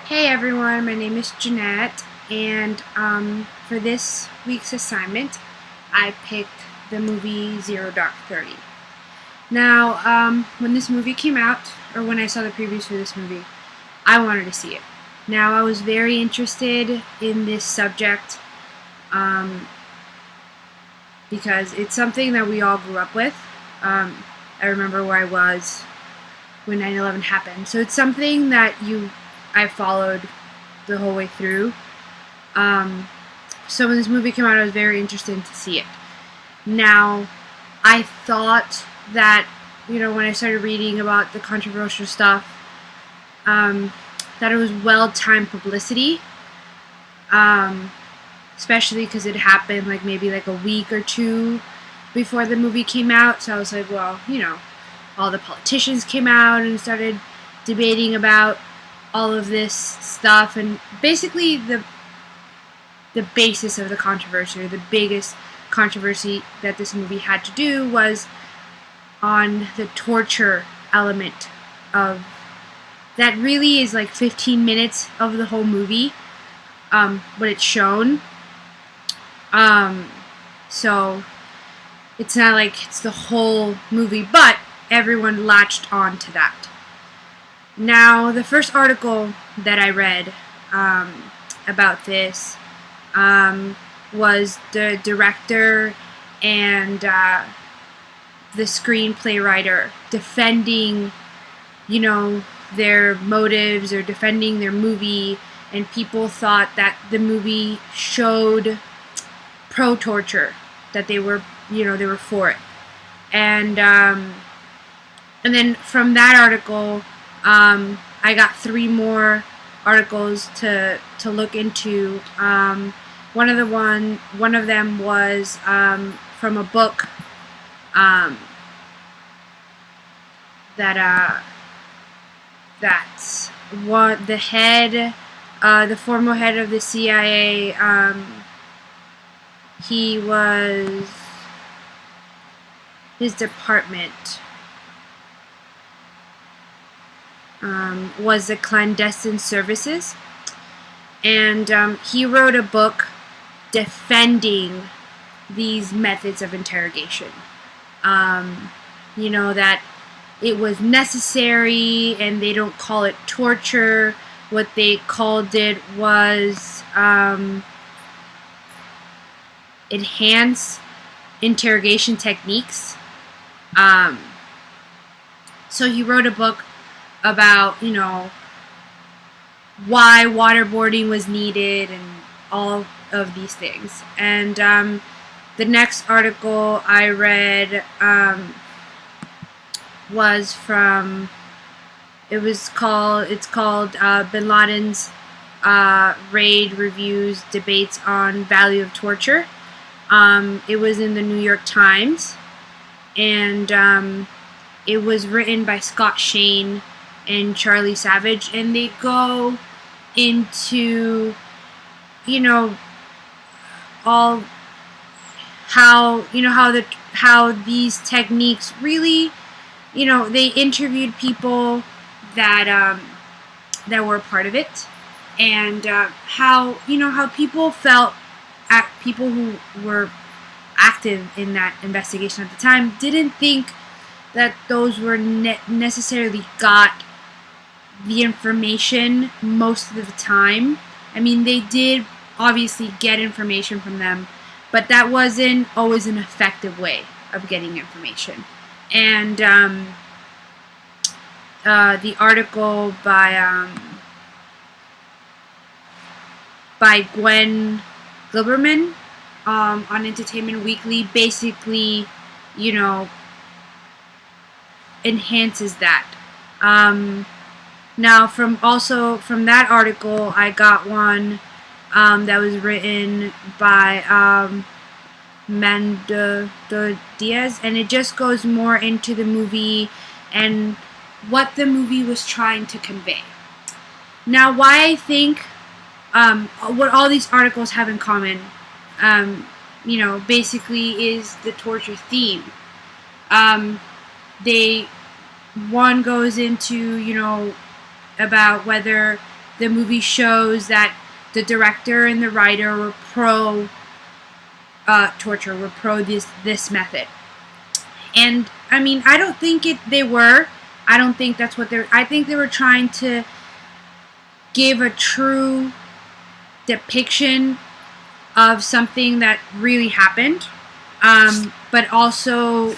Hey everyone, my name is Jeanette, and for this week's assignment, I picked the movie Zero Dark 30. Now, when this movie came out, or when I saw the previews for this movie, I wanted to see it. Now, I was very interested in this subject um, because it's something that we all grew up with. I remember where I was when 9/11 happened, so it's something that I followed the whole way through. So when this movie came out, I was very interested to see it. Now, I thought that, when I started reading about the controversial stuff, that it was well-timed publicity, especially because it happened maybe a week or two before the movie came out. So I was like, well, all the politicians came out and started debating about all of this stuff, and basically the basis of the controversy, or the biggest controversy that this movie had to do, was on the torture element of that. Really is 15 minutes of the whole movie, what it's shown. So it's not like it's the whole movie, but everyone latched on to that. Now, the first article that I read about this was the director and the screenplay writer defending, their motives, or defending their movie, and people thought that the movie showed pro-torture, that they were for it, and then from that article, I got three more articles to look into. One of them was from a book that's what the former head of the CIA. His department was the Clandestine Services, and he wrote a book defending these methods of interrogation. That it was necessary, and they don't call it torture. What they called it was enhanced interrogation techniques. So he wrote a book about, why waterboarding was needed and all of these things. And the next article I read was from, it's called Bin Laden's Raid Reviews Debates on Value of Torture. It was in the New York Times, and it was written by Scott Shane and Charlie Savage, and they go into, all how these techniques really, they interviewed people that were a part of it, and how people felt, people who were active in that investigation at the time didn't think that those were necessarily got the information most of the time. I mean, they did obviously get information from them, but that wasn't always an effective way of getting information. And the article by Gwen Gilberman on Entertainment Weekly basically, enhances that. Now, from that article, I got one that was written by Mando Diaz, and it just goes more into the movie and what the movie was trying to convey. Now, why I think what all these articles have in common, basically is the torture theme. One goes into, about whether the movie shows that the director and the writer were pro torture, were pro this method. And I mean, I don't think they were. I don't think that's what I think they were trying to give a true depiction of something that really happened, but also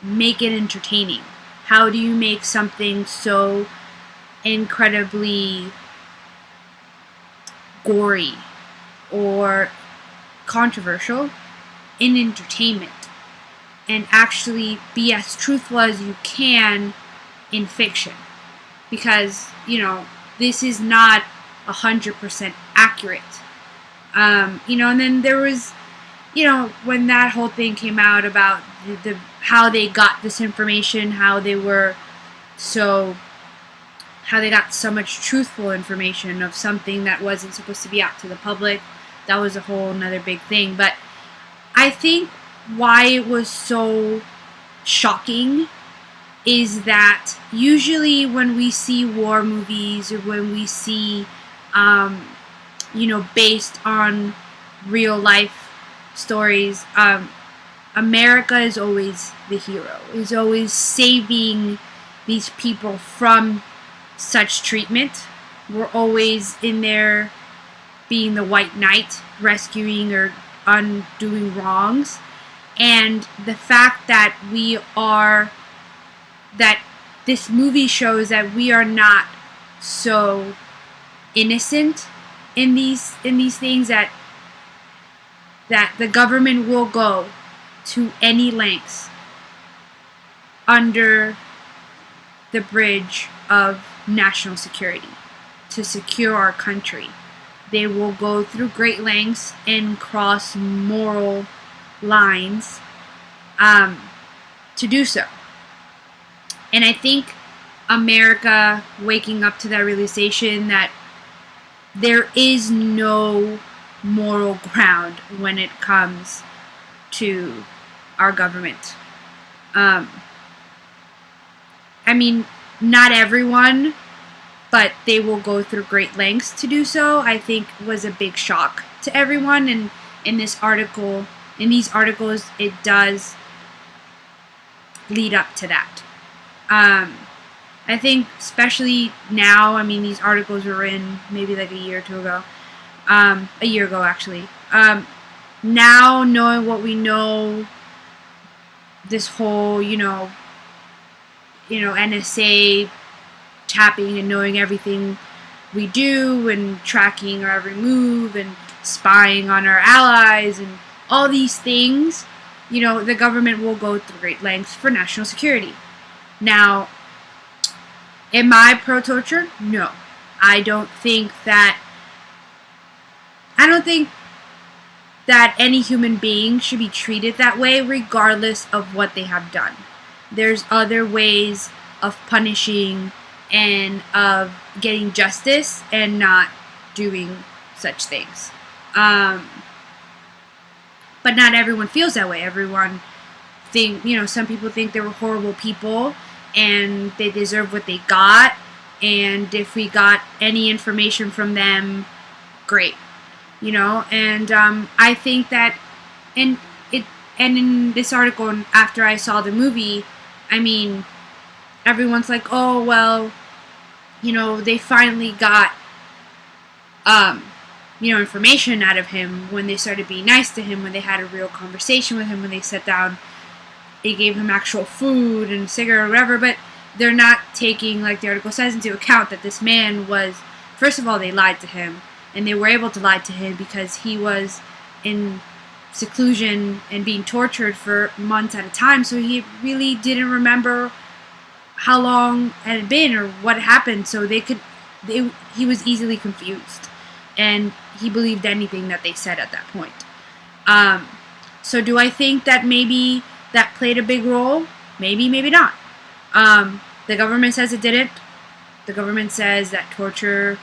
make it entertaining. How do you make something so incredibly gory or controversial in entertainment and actually be as truthful as you can in fiction? Because, you know, this is not 100% accurate. You know, and then there was, you know, when that whole thing came out about the how they got this information, how they got so much truthful information of something that wasn't supposed to be out to the public. That was a whole another big thing. But I think why it was so shocking is that usually when we see war movies or when we see, you know, based on real life stories, America is always the hero, is always saving these people from such treatment. We're always in there being the white knight, rescuing or undoing wrongs. And the fact that that this movie shows that we are not so innocent in these things, that the government will go to any lengths under the bridge of national security to secure our country. They will go through great lengths and cross moral lines to do so. And I think America waking up to that realization that there is no moral ground when it comes to our government. I mean, not everyone, but they will go through great lengths to do so, I think was a big shock to everyone. And in these articles, it does lead up to that. I think especially now, I mean, these articles were in maybe like a year or two ago. A year ago, actually. Now, knowing what we know, this whole, you know, NSA tapping and knowing everything we do and tracking our every move and spying on our allies and all these things, you know, the government will go through great lengths for national security. Now, am I pro-torture? No. I don't think that any human being should be treated that way regardless of what they have done. There's other ways of punishing and of getting justice and not doing such things. But not everyone feels that way. Everyone some people think they were horrible people and they deserve what they got, and if we got any information from them, great. And I think that in this article, and after I saw the movie, I mean, everyone's like, oh, well, they finally got, information out of him when they started being nice to him, when they had a real conversation with him, when they sat down, they gave him actual food and a cigarette or whatever, but they're not taking, like the article says, into account that this man was, first of all, they lied to him, and they were able to lie to him because he was in seclusion and being tortured for months at a time, so he really didn't remember how long it had been or what happened, so he was easily confused, and he believed anything that they said at that point. So do I think that maybe that played a big role? Maybe, maybe not. The government says it didn't. The government says that torture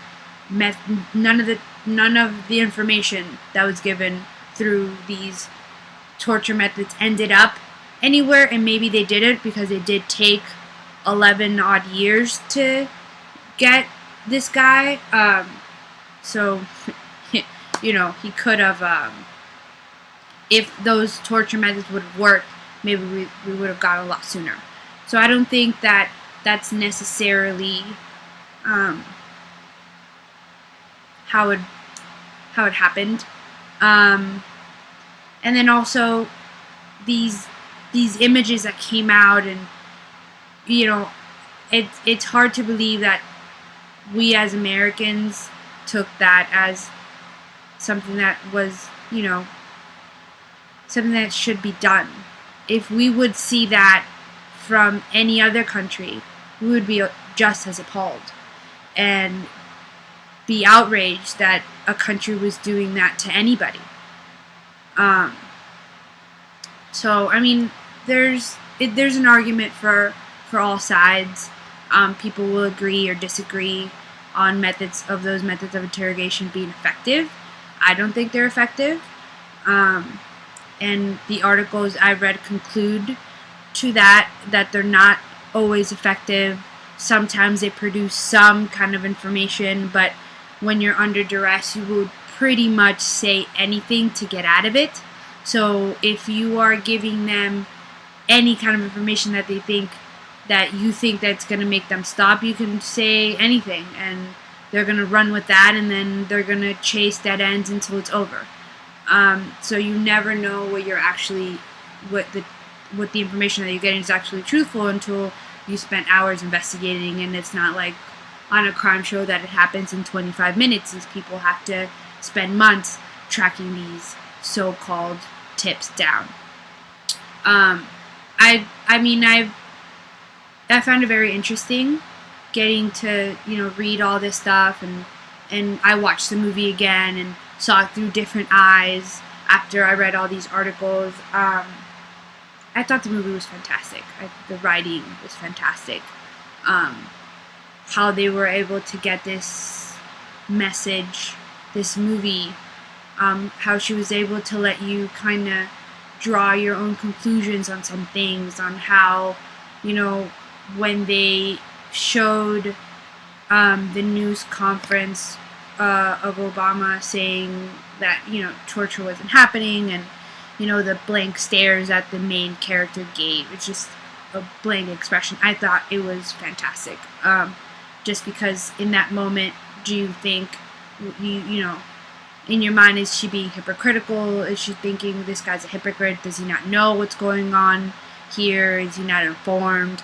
none of the information that was given through these torture methods ended up anywhere, and maybe they didn't because it did take 11 odd years to get this guy, so he could have, if those torture methods would have worked, maybe we would have got a lot sooner. So I don't think that that's necessarily how it happened. And then also these images that came out, and it's hard to believe that we as Americans took that as something that was something that should be done. If we would see that from any other country, we would be just as appalled and be outraged that a country was doing that to anybody. So I mean, there's an argument for all sides. People will agree or disagree on those methods of interrogation being effective. I don't think they're effective. And the articles I read conclude to that they're not always effective. Sometimes they produce some kind of information, but when you're under duress, you would pretty much say anything to get out of it. So if you are giving them any kind of information that you think that's going to make them stop, you can say anything, and they're going to run with that, and then they're going to chase dead ends until it's over. So you never know what the information that you're getting is actually truthful until you spent hours investigating, and it's not like on a crime show that it happens in 25 minutes. These people have to spend months tracking these so-called tips down. I found it very interesting getting to read all this stuff, and I watched the movie again and saw it through different eyes after I read all these articles. I thought the movie was fantastic. The writing was fantastic. How they were able to get this message, this movie, how she was able to let you kind of draw your own conclusions on some things, on how, when they showed the news conference of Obama saying that, torture wasn't happening, and, the blank stares that the main character gave. It's just a blank expression. I thought it was fantastic. Just because in that moment, do you think, in your mind, is she being hypocritical? Is she thinking this guy's a hypocrite? Does he not know what's going on here? Is he not informed?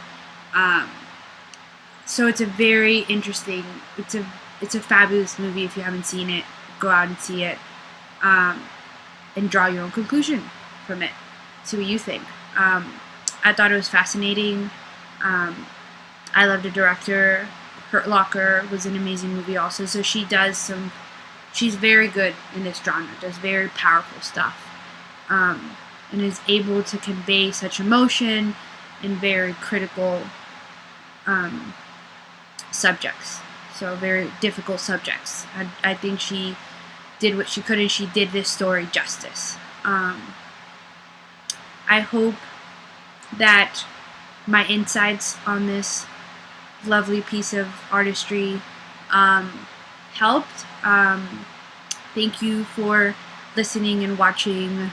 So it's a very interesting, it's a fabulous movie. If you haven't seen it, go out and see it, and draw your own conclusion from it. See what you think. I thought it was fascinating. I love the director. Hurt Locker was an amazing movie also. So she's very good in this genre, does very powerful stuff, and is able to convey such emotion in very critical subjects. So very difficult subjects. I think she did what she could, and she did this story justice. I hope that my insights on this lovely piece of artistry helped. Thank you for listening and watching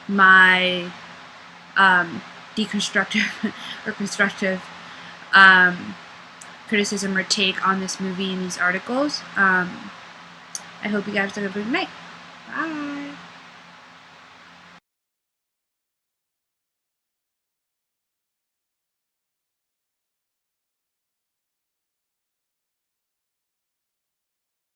my deconstructive or constructive criticism or take on this movie and these articles. I hope you guys have a good night. Bye.